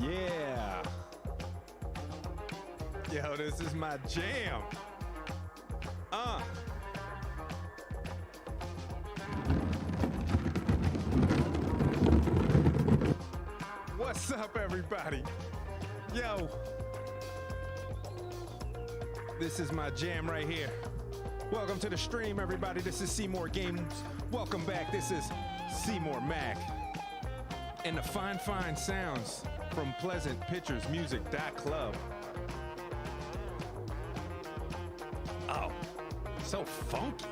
Yeah. Yo, this is my jam. What's up, everybody? Yo. This is my jam right here. Welcome to the stream, everybody. This is Seymour Games. Welcome back. This is Seymour Mac. And the fine sounds from Pleasant Pictures Music.club. Oh, so funky.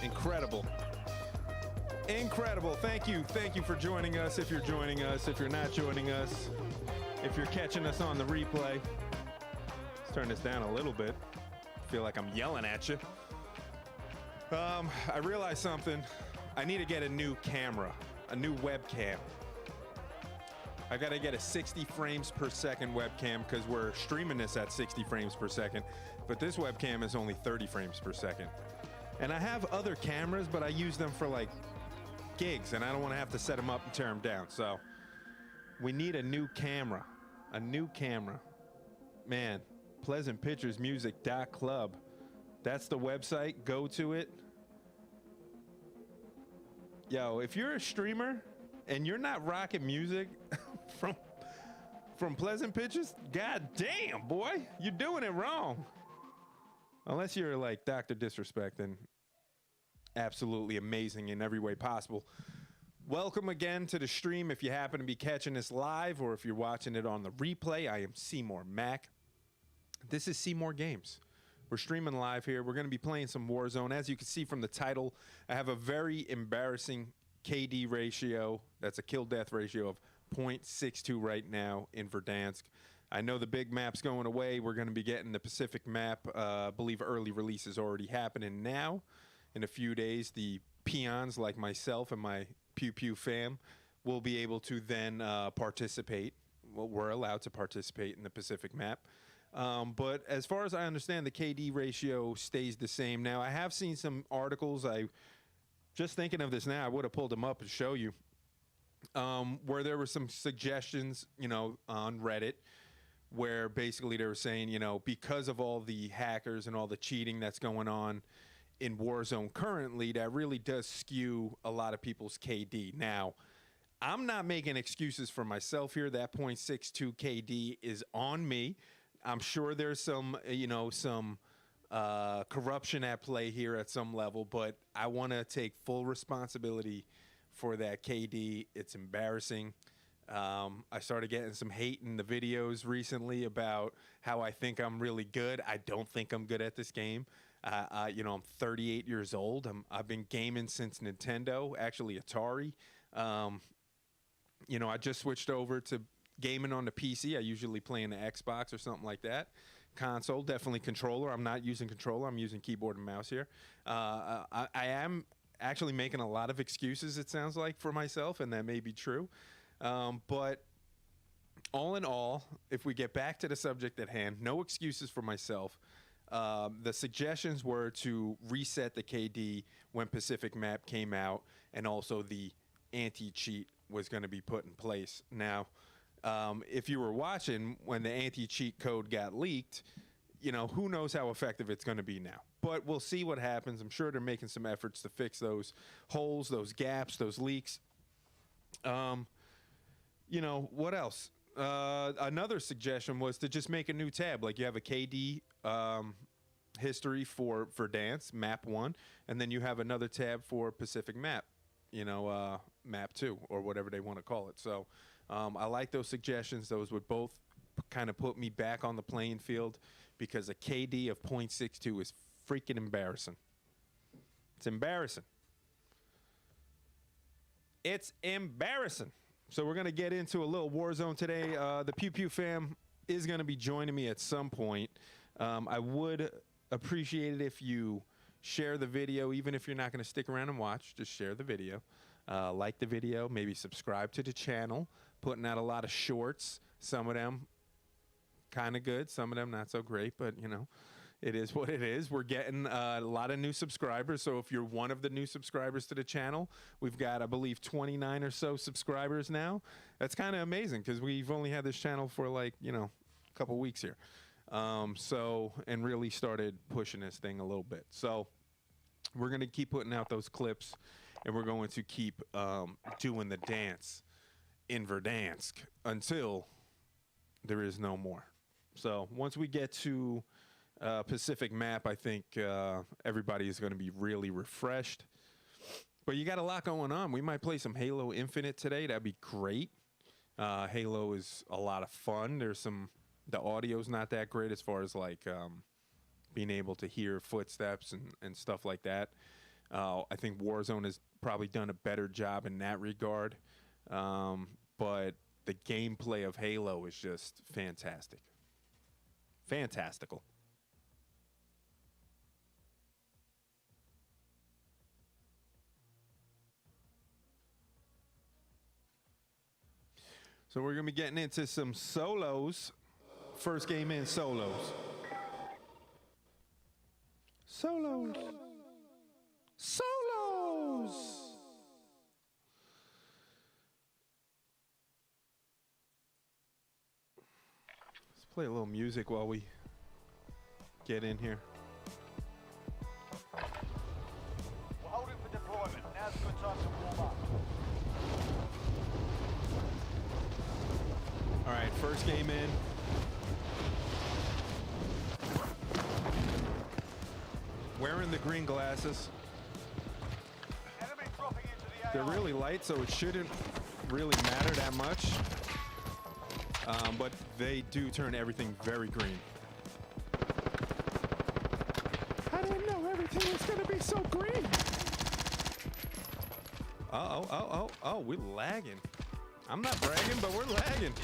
Incredible. Incredible. Thank you for joining us. If you're joining us, if you're not joining us, if you're catching us on the replay, let's turn this down a little bit. I feel like I'm yelling at you. I realized something. I need to get a new camera, a new webcam. I got to get a 60 frames per second webcam because we're streaming this at 60 frames per second, but this webcam is only 30 frames per second. And I have other cameras, but I use them for like gigs, and I don't want to have to set them up and tear them down. So we need a new camera, Man, Pleasant Pictures Music.club. That's the website. Go to it. Yo, if you're a streamer and you're not rocking music from Pleasant Pitches? God damn, boy. You're doing it wrong. Unless you're like Dr. Disrespect and absolutely amazing in every way possible. Welcome again to the stream. If you happen to be catching this live or if you're watching it on the replay, I am Seymour Mac. This is Seymour Games. We're streaming live here. We're going to be playing some Warzone. As you can see from the title, I have a very embarrassing KD ratio. That's a kill-death ratio of 0.62 right now in Verdansk. I know the big map's going away. We're going to be getting the Pacific map. I believe early release is already happening now. In a few days, the peons like myself and my Pew Pew Fam will be able to then participate. Well, we're allowed to participate in the Pacific map. But as far as I understand, the KD ratio stays the same. Now, I have seen some articles. I just thinking of this now, I would have pulled them up and show you, where there were some suggestions, you know, on Reddit, where basically they were saying, you know, because of all the hackers and all the cheating that's going on in Warzone currently, that really does skew a lot of people's KD. Now, I'm not making excuses for myself here. That 0.62 KD is on me. I'm sure there's some, you know, some corruption at play here at some level, but I want to take full responsibility for that KD. It's embarrassing. I started getting some hate in the videos recently about how I think I'm really good. I don't think I'm good at this game. You know, I'm 38 years old. I've been gaming since Nintendo, actually Atari. You know, I just switched over to gaming on the PC. I usually play in the Xbox or something like that. Console, definitely controller. I'm not using controller. I'm using keyboard and mouse here. I am actually making a lot of excuses, it sounds like, for myself, and that may be true. But all in all, if we get back to the subject at hand, no excuses for myself. The suggestions were to reset the KD when Pacific Map came out, and also the anti-cheat was going to be put in place. Now, if you were watching when the anti-cheat code got leaked, you know, who knows how effective it's going to be now. But we'll see what happens. I'm sure they're making some efforts to fix those holes, those gaps, those leaks. You know, what else? Another suggestion was to just make a new tab. Like you have a KD history for Verdansk, map 1, and then you have another tab for Pacific map, you know, map 2, or whatever they want to call it. So I like those suggestions. Those would both kind of put me back on the playing field, because a KD of 0.62 is freaking embarrassing. It's embarrassing. It's embarrassing. So we're going to get into a little Warzone today. The Pew Pew Fam is going to be joining me at some point. I would appreciate it if you share the video, even if you're not going to stick around and watch. Just share the video. Like the video. Maybe subscribe to the channel. Putting out a lot of shorts. Some of them kind of good. Some of them not so great. But, you know, it is what it is. We're getting a lot of new subscribers. So if you're one of the new subscribers to the channel, we've got, I believe, 29 or so subscribers now. That's kind of amazing, because we've only had this channel for, like, you know, a couple weeks here. And really started pushing this thing a little bit. So we're going to keep putting out those clips, and we're going to keep doing the dance in Verdansk until there is no more. So once we get to Pacific map, I think everybody is going to be really refreshed. But you got a lot going on. We might play some Halo Infinite today. That'd be great. Halo is a lot of fun. The audio's not that great as far as like being able to hear footsteps and stuff like that. I think Warzone has probably done a better job in that regard. But the gameplay of Halo is just fantastic. Fantastical. So we're going to be getting into some solos. First game in, solos. Solos. Solos. Let's play a little music while we get in here. We're holding for deployment. Now's a good time to warm up. All right, first game in. Wearing the green glasses. Enemy dropping into the AO. They're really light, so it shouldn't really matter that much. But they do turn everything very green. I didn't know everything was gonna be so green. Oh, we're lagging. I'm not bragging, but we're lagging.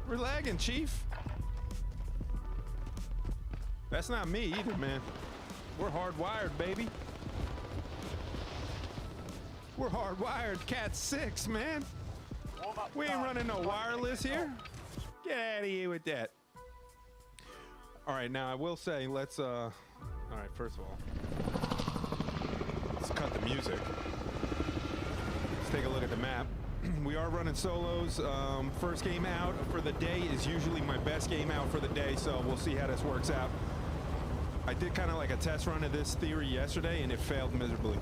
We're lagging, Chief. That's not me either, man. We're hardwired, baby. We're hardwired, Cat 6, man. We ain't running no wireless here. Get out of here with that. All right, now I will say, let's, all right, first of all, let's cut the music. Let's take a look at the map. We are running solos. First game out for the day is usually my best game out for the day, so we'll see how this works out. I did kind of like a test run of this theory yesterday, and it failed miserably.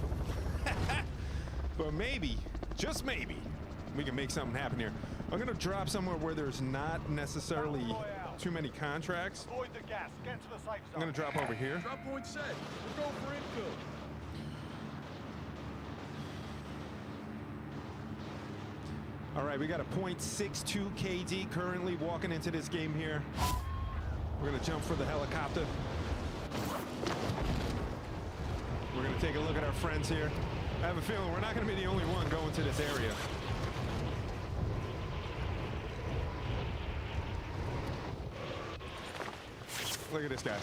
But maybe, just maybe, we can make something happen here. I'm gonna drop somewhere where there's not necessarily too many contracts. Avoid the gas. Get to the safe zone. I'm gonna drop over here. Drop point set. We're going for infill. All right, we got a .62 KD currently walking into this game here. We're gonna jump for the helicopter. We're gonna take a look at our friends here. I have a feeling we're not gonna be the only one going to this area. Look at this guy.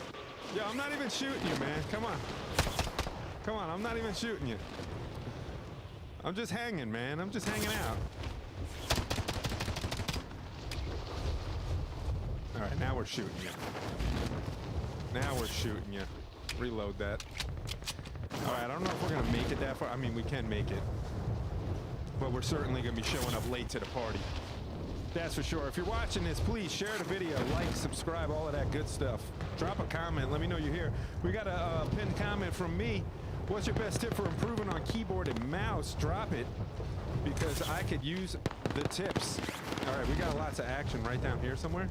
Yo, I'm not even shooting you, man. Come on. Come on, I'm not even shooting you. I'm just hanging, man. I'm just hanging out. All right, now we're shooting you. Now we're shooting you. Reload that. All right, I don't know if we're gonna make it that far. I mean, we can make it. But we're certainly gonna be showing up late to the party. That's for sure. If you're watching this, please share the video, like, subscribe, all of that good stuff. Drop a comment. Let me know you're here. We got a pinned comment from me. What's your best tip for improving on keyboard and mouse? Drop it, because I could use the tips. All right, we got lots of action right down here somewhere.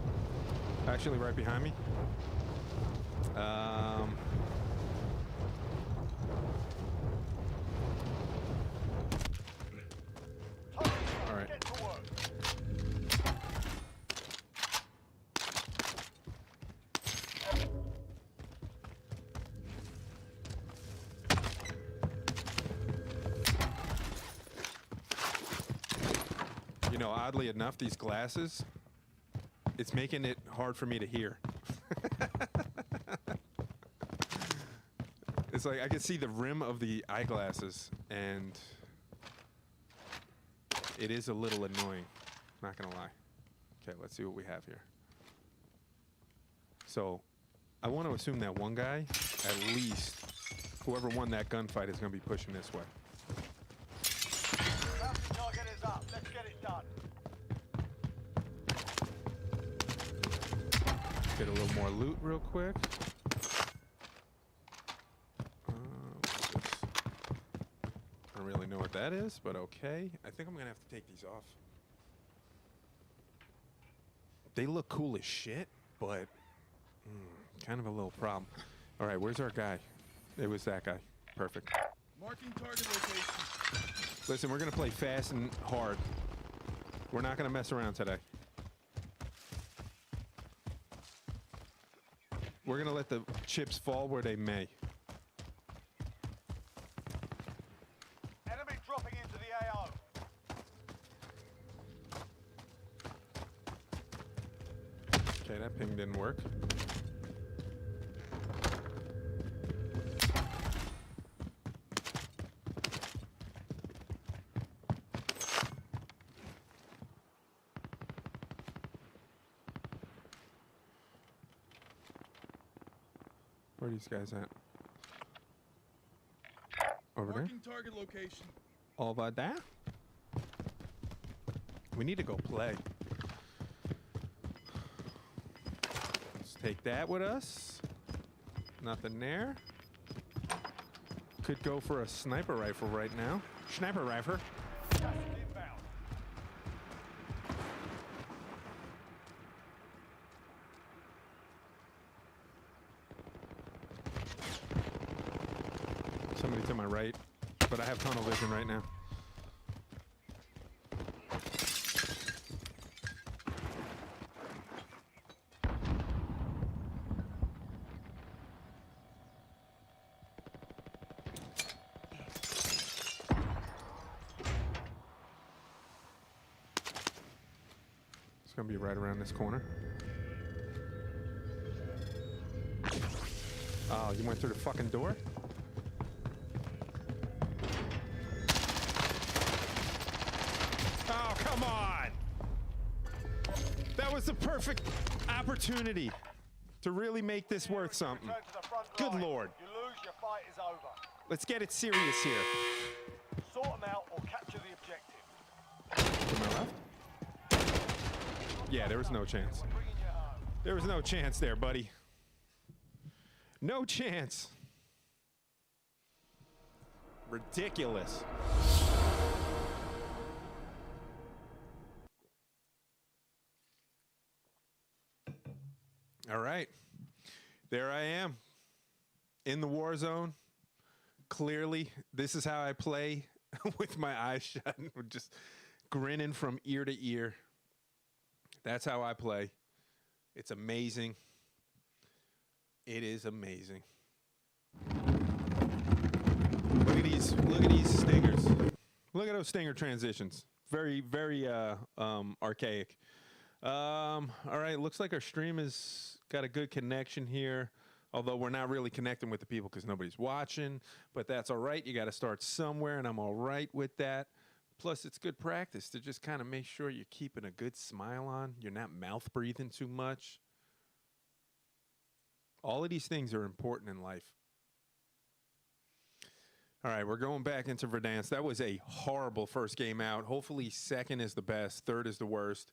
Actually, right behind me. All right. Get to work. You know, oddly enough, these glasses, it's making it hard for me to hear. It's like I can see the rim of the eyeglasses, and it is a little annoying. Not gonna lie. Okay, let's see what we have here. So, I want to assume that one guy, at least, whoever won that gunfight, is gonna be pushing this way. Bounty target is up. Let's get it done. Get a little more loot real quick. What's this? I don't really know what that is, but okay. I think I'm gonna have to take these off. They look cool as shit, but kind of a little problem. All right, where's our guy? It was that guy. Perfect. Marking target location. Listen, we're gonna play fast and hard. We're not gonna mess around today. We're gonna let the chips fall where they may. Enemy dropping into the AO. Okay, that ping didn't work. Where are these guys at? Over there? Marking target location. Over there? We need to go play. Let's take that with us. Nothing there. Could go for a sniper rifle right now. Sniper rifle. Gas is inbound. Somebody to my right, but I have tunnel vision right now. It's gonna be right around this corner. Oh, you went through the fucking door? Oh, come on! That was the perfect opportunity to really make this worth something. Return to the front Good line. Lord. You lose, your fight is over. Let's get it serious here. Sort them out or capture the objective. To my left? Yeah, there was no chance. We're bringing you home. There was no chance there, buddy. No chance. Ridiculous. All right. There I am in the war zone. Clearly, this is how I play with my eyes shut, just grinning from ear to ear. That's how I play. It's amazing. It is amazing. Look at these stingers. Look at those stinger transitions. Very, very archaic. All right, looks like our stream has got a good connection here. Although we're not really connecting with the people because nobody's watching. But that's all right. You got to start somewhere, and I'm all right with that. Plus, it's good practice to just kind of make sure you're keeping a good smile on. You're not mouth breathing too much. All of these things are important in life. All right, we're going back into Verdansk. That was a horrible first game out. Hopefully, second is the best. Third is the worst.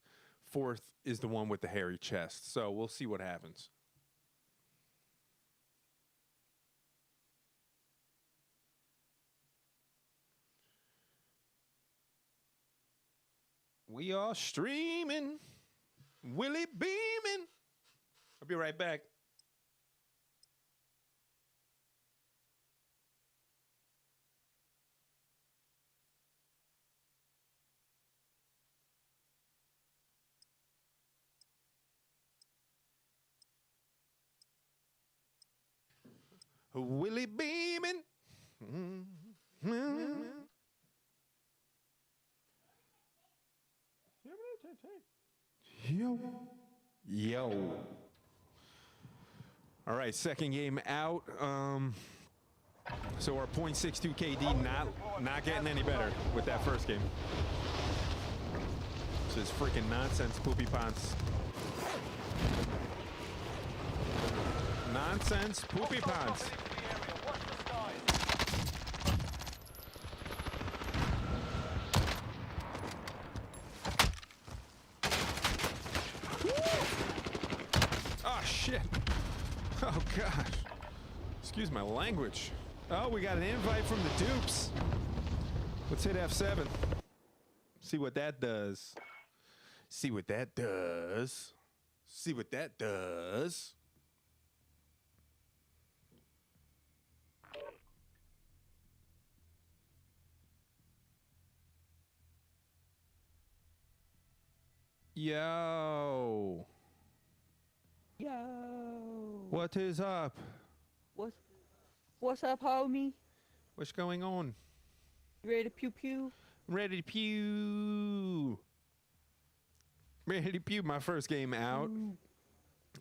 Fourth is the one with the hairy chest. So we'll see what happens. We are streaming. Willie beaming. I'll be right back. Willie beaming. Yo. All right, second game out. So our .62 KD not getting any better with that first game. This is freaking nonsense, poopy pants. Nonsense, poopy pants. Oh, shit. Oh, gosh. Excuse my language. Oh, we got an invite from the dupes. Let's hit F7. See what that does. See what that does. See what that does. Yo. Yo. What is up? What's up, homie? What's going on? You ready to pew pew? Ready to pew. Ready to pew. My first game out.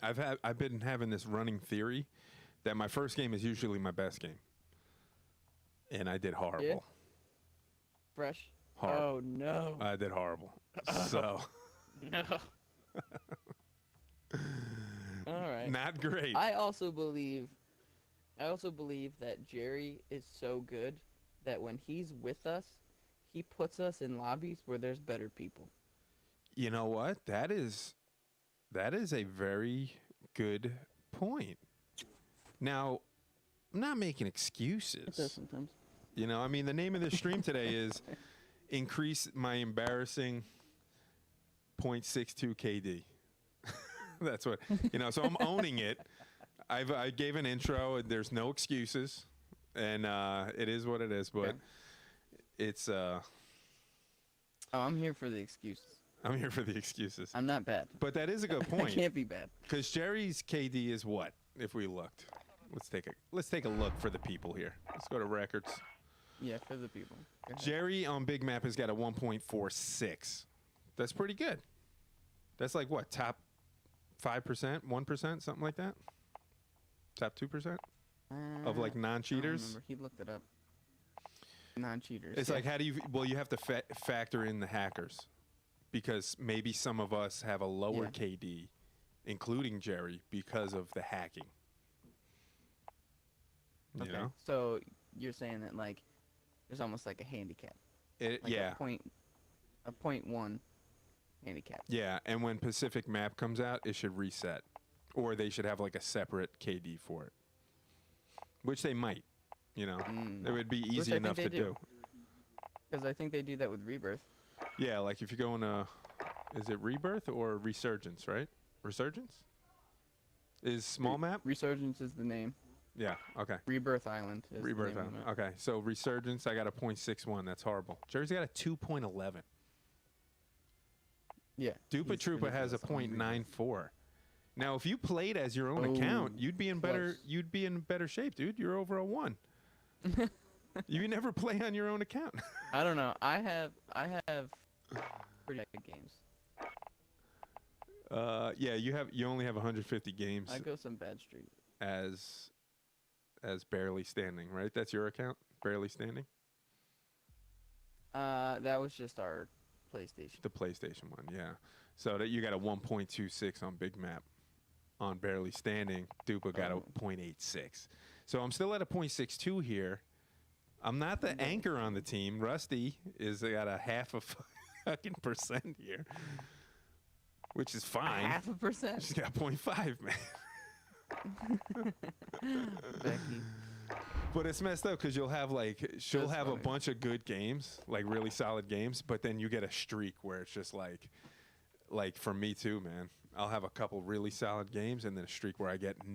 I've been having this running theory that my first game is usually my best game. And I did horrible. Yeah. Fresh. Horrible. Oh no. I did horrible. So No. All right. not great. I also believe that Jerry is so good that when he's with us, he puts us in lobbies where there's better people. You know what? That is a very good point. Now, I'm not making It does excuses. sometimes. You know, I mean, the name of this stream today is increase my embarrassing .62 KD. That's what, you know, so I'm owning it. I gave an intro, and there's no excuses. and it is what it is. But Yeah. it's Oh, I'm here for the excuses. I'm here for the excuses. I'm not bad. But that is a good I point. can't be bad. Because Jerry's KD is what? If we looked, let's take a look for the people here. Let's go to records. Yeah, for the people. Go ahead. Jerry on Big Map has got a 1.46. That's pretty good. That's like what, top 5%, 1%, something like that. Top 2% of like I don't non-cheaters. remember. He looked it up. Non-cheaters. It's yeah. like, how do you? Well, you have to factor in the hackers, because maybe some of us have a lower Yeah. KD, including Jerry, because of the hacking. You Okay. know? So you're saying that like there's almost like a handicap. Like Yeah. a point one handicap. Yeah, and when Pacific Map comes out, it should reset, or they should have like a separate KD for it, which they might. You know, it would be Which easy I think enough they to do. do. Because I think they do that with Rebirth. Yeah, like if you go in is it Rebirth or Resurgence, right? Resurgence? Is small map? Resurgence is the name. Yeah, okay. Rebirth Island is Rebirth the name Island. of it. Okay, so Resurgence, I got a 0.61. That's horrible. Jerry's got a 2.11. Yeah. Dupa he's Troopa has a ridiculous on Rebirth. 0.94. Now, if you played as your own account, you'd be in better. close. You'd be in better shape, dude. You're over a 1. You never play on your own account. I don't know. I have pretty good games. Yeah, you only have 150 games I go some bad street. as barely standing, right? That's your account, barely standing. That was just our PlayStation. The PlayStation one, yeah. So that you got a 1.26 on Big Map, on barely standing. Dupa got a Oh. 0.86. So I'm still at a 0.62 here. I'm not the anchor on the team. Rusty is got a half a fucking percent here, which is fine. 0.5%. She's got 0.5, man. Becky. But it's messed up because she'll have That's have a funny. bunch of good games, like really solid games, but then you get a streak where it's just like for me too, man. I'll have a couple really solid games and then a streak where I get no